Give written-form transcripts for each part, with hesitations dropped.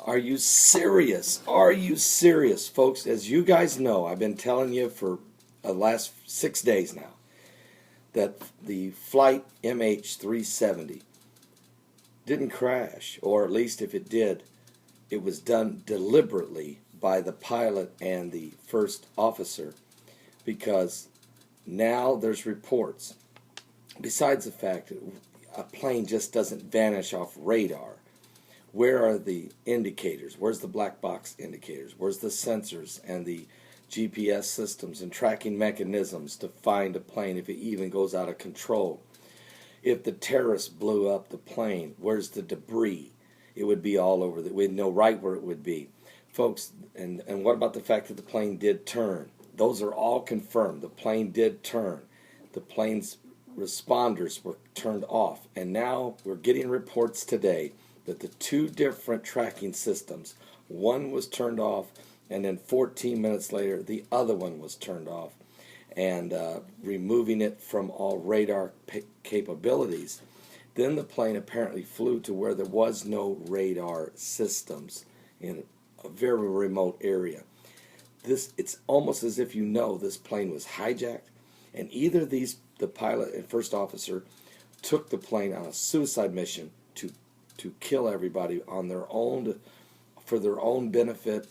Are you serious? Are you serious, folks? As you guys know, I've been telling you for the last 6 days now that the flight MH370 didn't crash, or at least if it did, it was done deliberately by the pilot and the first officer, because now there's reports, besides the fact that a plane just doesn't vanish off radar. Where are the indicators? Where's the black box indicators? Where's the sensors and the GPS systems and tracking mechanisms to find a plane if it even goes out of control? If the terrorists blew up the plane, where's the debris? It would be all over. We'd know right where it would be. Folks, and what about the fact that the plane did turn? Those are all confirmed. The plane did turn. The plane's responders were turned off. And now we're getting reports today that the two different tracking systems, one was turned off, and then 14 minutes later the other one was turned off, and removing it from all radar capabilities. Then the plane apparently flew to where there was no radar systems in a very remote area. It's almost as if this plane was hijacked, and either the pilot and first officer took the plane on a suicide mission to kill everybody on their own, for their own benefit,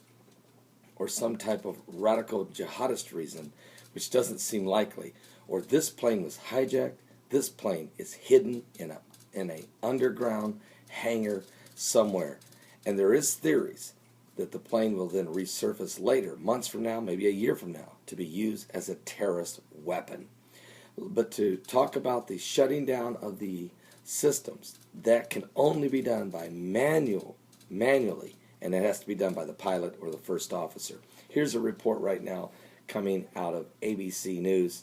or some type of radical jihadist reason, which doesn't seem likely. Or this plane was hijacked. This plane is hidden in a underground hangar somewhere, and there is theories that the plane will then resurface later, months from now, maybe a year from now, to be used as a terrorist weapon. But to talk about the shutting down of the systems, that can only be done by manually, and it has to be done by the pilot or the first officer. Here's a report right now coming out of ABC News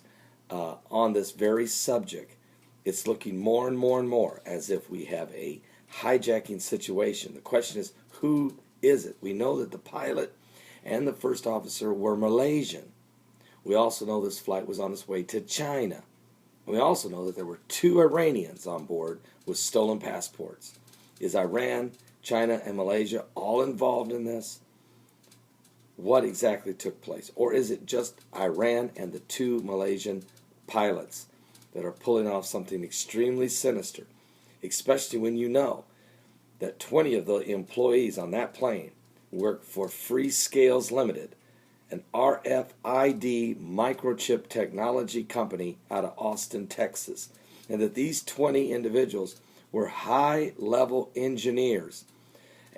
on this very subject. It's looking more and more and more as if we have a hijacking situation. The question is, who is it? We know that the pilot and the first officer were Malaysian. We also know this flight was on its way to China. We also know that there were 2 Iranians on board with stolen passports. Is Iran, China, and Malaysia all involved in this? What exactly took place? Or is it just Iran and the 2 Malaysian pilots that are pulling off something extremely sinister, especially when you know that 20 of the employees on that plane work for Free Scales Limited, an RFID microchip technology company out of Austin, Texas, and that these 20 individuals were high-level engineers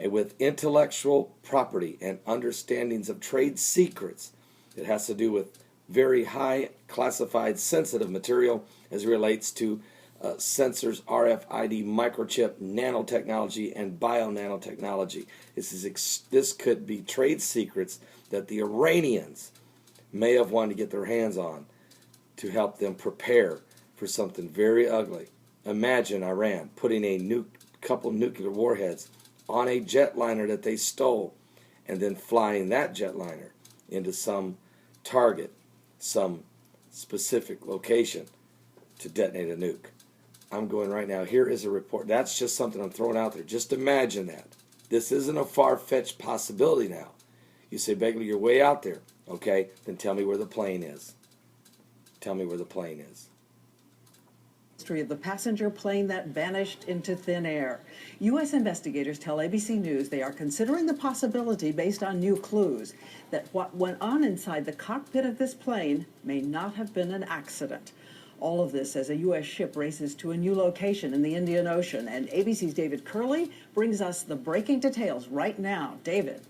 with intellectual property and understandings of trade secrets. It has to do with very high classified sensitive material as it relates to sensors, RFID, microchip, nanotechnology, and bio-nanotechnology. This could be trade secrets that the Iranians may have wanted to get their hands on to help them prepare for something very ugly. Imagine Iran putting a couple nuclear warheads on a jetliner that they stole, and then flying that jetliner into some target, some specific location, to detonate a nuke. I'm going right now. Here is a report. That's just something I'm throwing out there. Just imagine that. This isn't a far-fetched possibility now. You say, Begley, you're way out there. Okay, then tell me where the plane is. Tell me where the plane is. Of the passenger plane that vanished into thin air. U.S. investigators tell ABC News they are considering the possibility, based on new clues, that what went on inside the cockpit of this plane may not have been an accident. All of this as a U.S. ship races to a new location in the Indian Ocean. And ABC's David Curley brings us the breaking details right now. David.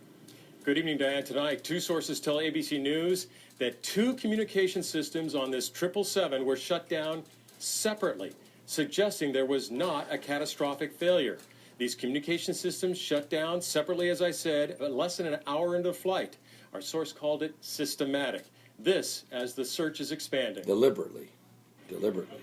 Good evening, Diane. Tonight, 2 sources tell ABC News that 2 communication systems on this 777 were shut down separately, suggesting there was not a catastrophic failure. These communication systems shut down separately, as I said, less than an hour into flight. Our source called it systematic. This as the search is expanding. Deliberately.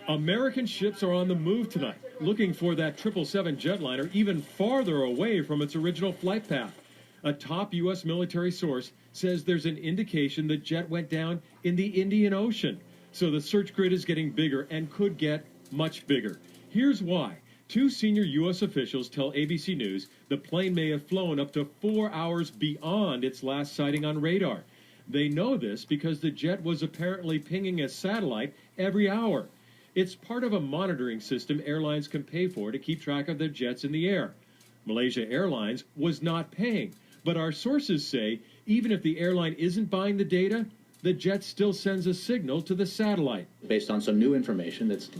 American ships are on the move tonight, looking for that 777 jetliner even farther away from its original flight path. A top U.S. military source says there's an indication the jet went down in the Indian Ocean. So the search grid is getting bigger and could get much bigger. Here's why. Two senior U.S. officials tell ABC News the plane may have flown up to 4 hours beyond its last sighting on radar. They know this because the jet was apparently pinging a satellite every hour. It's part of a monitoring system airlines can pay for to keep track of their jets in the air. Malaysia Airlines was not paying, but our sources say even if the airline isn't buying the data, the jet still sends a signal to the satellite. Based on some new information that's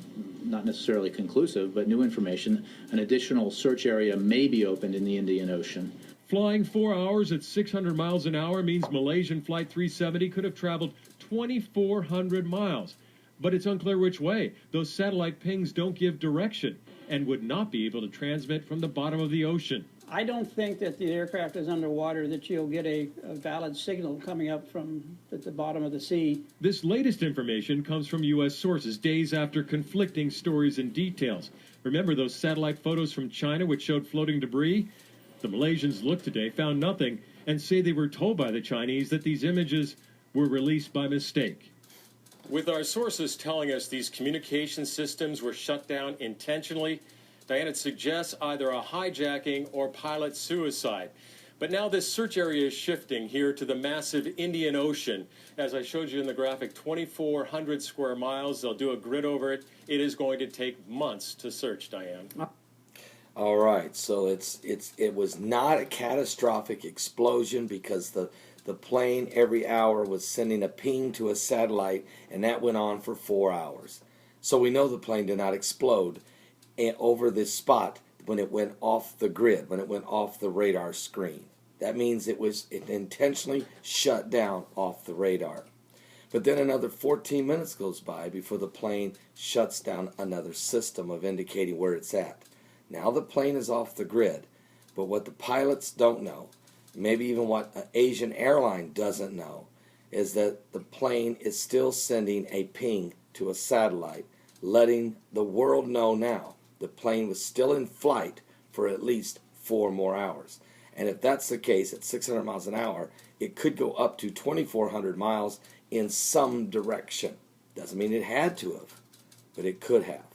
not necessarily conclusive, but new information, an additional search area may be opened in the Indian Ocean. Flying 4 hours at 600 miles an hour means Malaysian Flight 370 could have traveled 2,400 miles. But it's unclear which way. Those satellite pings don't give direction and would not be able to transmit from the bottom of the ocean. I don't think that the aircraft is underwater, that you'll get a valid signal coming up from at the bottom of the sea. This latest information comes from U.S. sources days after conflicting stories and details. Remember those satellite photos from China which showed floating debris? The Malaysians looked today, found nothing, and say they were told by the Chinese that these images were released by mistake. With our sources telling us these communication systems were shut down intentionally, Diane, it suggests either a hijacking or pilot suicide. But now this search area is shifting here to the massive Indian Ocean. As I showed you in the graphic, 2,400 square miles. They'll do a grid over it. It is going to take months to search, Diane. All right, so it was not a catastrophic explosion because the plane every hour was sending a ping to a satellite, and that went on for 4 hours. So we know the plane did not explode over this spot when it went off the grid, when it went off the radar screen. That means it intentionally shut down off the radar. But then another 14 minutes goes by before the plane shuts down another system of indicating where it's at. Now the plane is off the grid, but what the pilots don't know, maybe even what an Asian airline doesn't know, is that the plane is still sending a ping to a satellite, letting the world know now the plane was still in flight for at least 4 more hours. And if that's the case, at 600 miles an hour, it could go up to 2,400 miles in some direction. Doesn't mean it had to have, but it could have.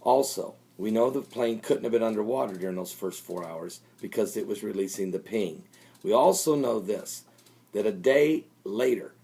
Also, we know the plane couldn't have been underwater during those first 4 hours because it was releasing the ping. We also know this, that a day later,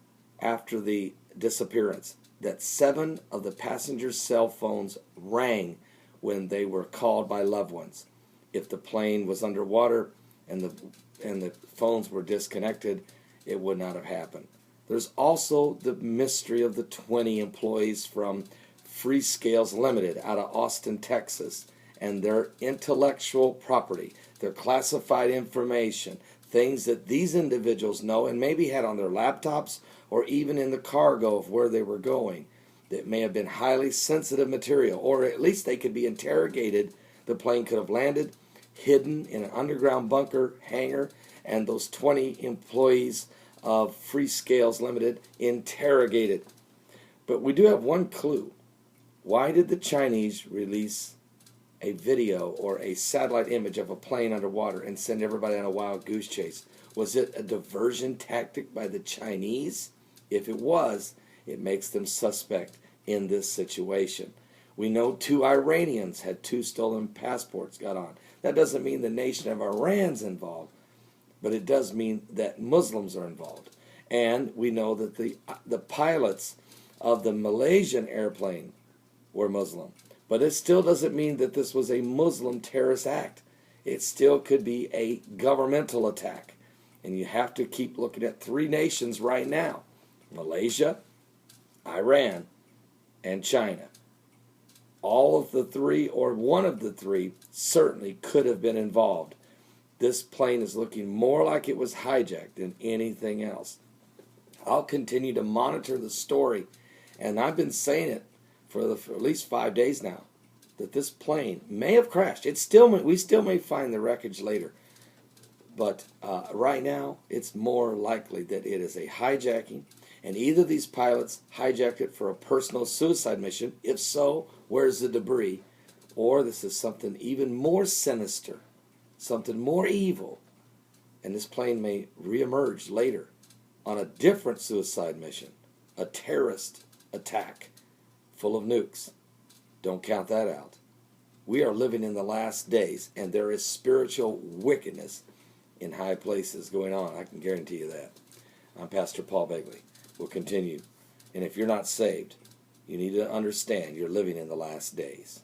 after the disappearance, that 7 of the passengers' cell phones rang when they were called by loved ones. If the plane was underwater and the phones were disconnected, it would not have happened. There's also the mystery of the 20 employees from Freescales Limited out of Austin, Texas, and their intellectual property, their classified information, things that these individuals know and maybe had on their laptops or even in the cargo of where they were going, that may have been highly sensitive material, or at least they could be interrogated. The plane could have landed, hidden in an underground bunker hangar, and those 20 employees of Freescales Limited interrogated. But we do have one clue. Why did the Chinese release a video or a satellite image of a plane underwater and send everybody on a wild goose chase? Was it a diversion tactic by the Chinese? If it was, it makes them suspect in this situation. We know 2 Iranians had 2 stolen passports got on. That doesn't mean the nation of Iran's involved, but it does mean that Muslims are involved. And we know that the pilots of the Malaysian airplane were Muslim. But it still doesn't mean that this was a Muslim terrorist act. It still could be a governmental attack. And you have to keep looking at 3 nations right now: Malaysia, Iran, and China. All of the 3, or one of the 3, certainly could have been involved. This plane is looking more like it was hijacked than anything else. I'll continue to monitor the story, and I've been saying it for at least 5 days now, that this plane may have crashed. We still may find the wreckage later. But right now, it's more likely that it is a hijacking, and either these pilots hijacked it for a personal suicide mission. If so, where's the debris? Or this is something even more sinister, something more evil, and this plane may reemerge later on a different suicide mission, a terrorist attack full of nukes. Don't count that out. We are living in the last days, and there is spiritual wickedness in high places going on. I can guarantee you that. I'm Pastor Paul Begley. We'll continue. And if you're not saved, you need to understand you're living in the last days.